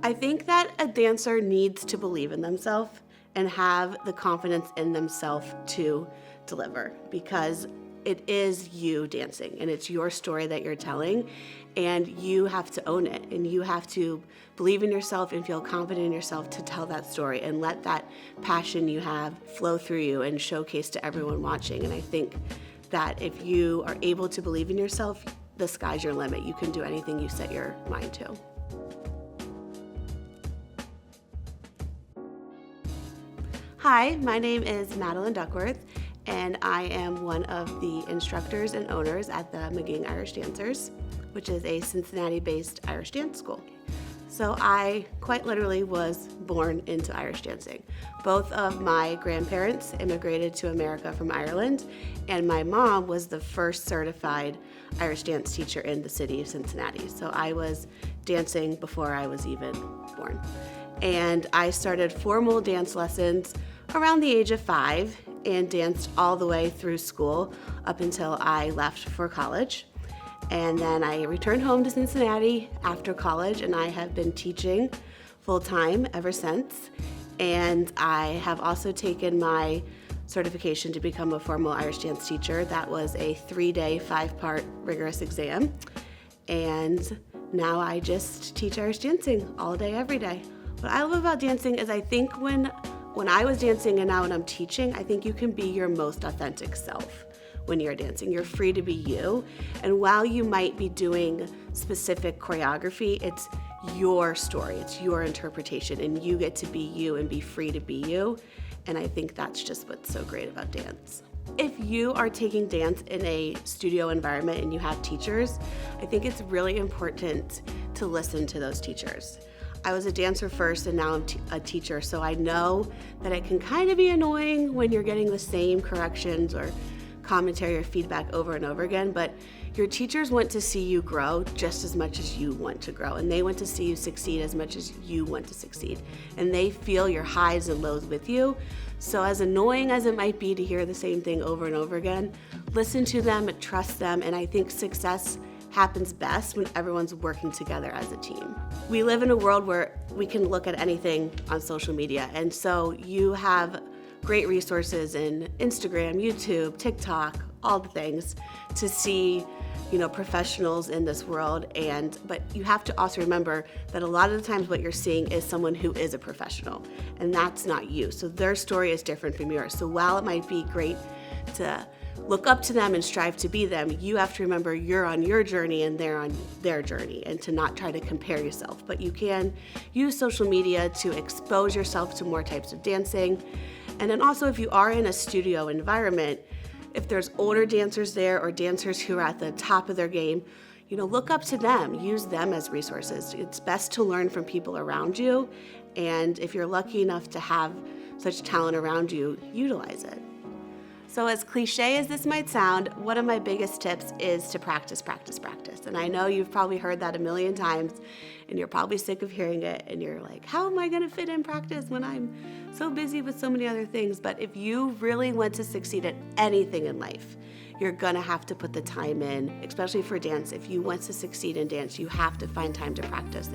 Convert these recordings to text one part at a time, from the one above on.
I think that a dancer needs to believe in themselves and have the confidence in themselves to deliver, because it is you dancing and it's your story that you're telling, and you have to own it, and you have to believe in yourself and feel confident in yourself to tell that story and let that passion you have flow through you and showcase to everyone watching. And I think that if you are able to believe in yourself, the sky's your limit. You can do anything you set your mind to. Hi, my name is Madeline Duckworth, and I am one of the instructors and owners at the McGing Irish Dancers, which is a Cincinnati-based Irish dance school. So I quite literally was born into Irish dancing. Both of my grandparents immigrated to America from Ireland, and my mom was the first certified Irish dance teacher in the city of Cincinnati. So I was dancing before I was even born. And I started formal dance lessons around the age of 5 and danced all the way through school up until I left for college. And then I returned home to Cincinnati after college, and I have been teaching full-time ever since. And I have also taken my certification to become a formal Irish dance teacher. That was a 3-day, 5-part rigorous exam. And now I just teach Irish dancing all day, every day. What I love about dancing is I think when I was dancing and now when I'm teaching, I think you can be your most authentic self when you're dancing. You're free to be you. And while you might be doing specific choreography, it's your story, it's your interpretation, and you get to be you and be free to be you. And I think that's just what's so great about dance. If you are taking dance in a studio environment and you have teachers, I think it's really important to listen to those teachers. I was a dancer first and now I'm a teacher, so I know that it can kind of be annoying when you're getting the same corrections or commentary or feedback over and over again, but your teachers want to see you grow just as much as you want to grow, and they want to see you succeed as much as you want to succeed, and they feel your highs and lows with you. So as annoying as it might be to hear the same thing over and over again, listen to them, trust them, and I think success happens best when everyone's working together as a team. We live in a world where we can look at anything on social media, and so you have great resources in Instagram, YouTube, TikTok, all the things to see, professionals in this world. But you have to also remember that a lot of the times what you're seeing is someone who is a professional, and that's not you. So their story is different from yours. So while it might be great to look up to them and strive to be them, you have to remember you're on your journey and they're on their journey, and to not try to compare yourself. But you can use social media to expose yourself to more types of dancing. And then also, if you are in a studio environment, if there's older dancers there or dancers who are at the top of their game, look up to them, use them as resources. It's best to learn from people around you. And if you're lucky enough to have such talent around you, utilize it. So as cliche as this might sound, one of my biggest tips is to practice, practice, practice. And I know you've probably heard that a million times, and you're probably sick of hearing it, and you're like, how am I gonna fit in practice when I'm so busy with so many other things? But if you really want to succeed at anything in life, you're gonna have to put the time in, especially for dance. If you want to succeed in dance, you have to find time to practice.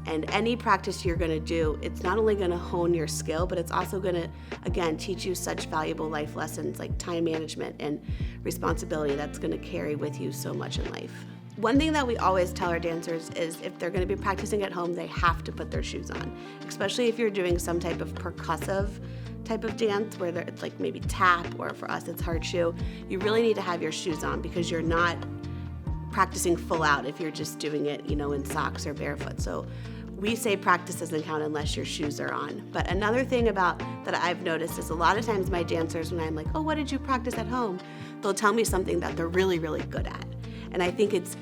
And any practice you're gonna do, it's not only gonna hone your skill, but it's also gonna, again, teach you such valuable life lessons like time management and responsibility that's gonna carry with you so much in life. One thing that we always tell our dancers is if they're gonna be practicing at home, they have to put their shoes on, especially if you're doing some type of percussive type of dance where it's like maybe tap, or for us it's hard shoe. You really need to have your shoes on because you're not practicing full out if you're just doing it, in socks or barefoot. So we say practice doesn't count unless your shoes are on. But another thing about that I've noticed is a lot of times my dancers, when I'm like, oh, what did you practice at home? They'll tell me something that they're really, really good at. And I think it's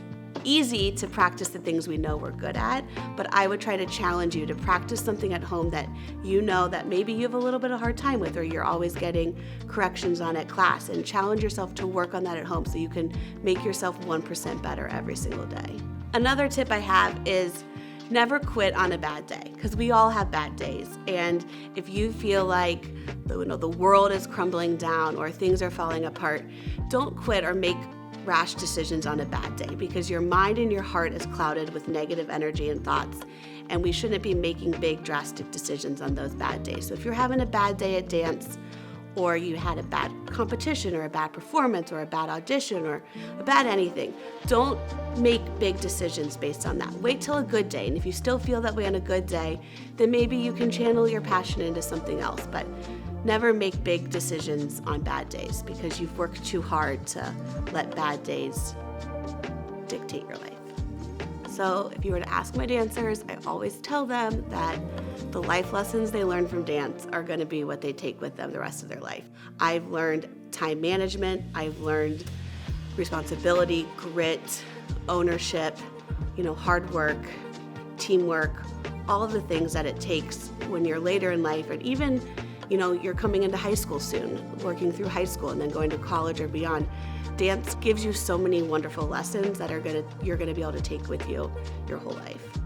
easy to practice the things we know we're good at, but I would try to challenge you to practice something at home that that maybe you have a little bit of a hard time with, or you're always getting corrections on at class, and challenge yourself to work on that at home so you can make yourself 1% better every single day. Another tip I have is never quit on a bad day, because we all have bad days. And if you feel like the world is crumbling down or things are falling apart, don't quit or make rash decisions on a bad day, because your mind and your heart is clouded with negative energy and thoughts, and we shouldn't be making big drastic decisions on those bad days. So if you're having a bad day at dance, or you had a bad competition or a bad performance or a bad audition or a bad anything, don't make big decisions based on that. Wait till a good day, and if you still feel that way on a good day, then maybe you can channel your passion into something else, but never make big decisions on bad days because you've worked too hard to let bad days dictate your life. So if you were to ask my dancers, I always tell them that the life lessons they learn from dance are going to be what they take with them the rest of their life. I've learned time management, I've learned responsibility, grit, ownership, hard work, teamwork, all of the things that it takes when you're later in life, and even you're coming into high school soon, working through high school and then going to college or beyond. Dance gives you so many wonderful lessons that you're gonna be able to take with you your whole life.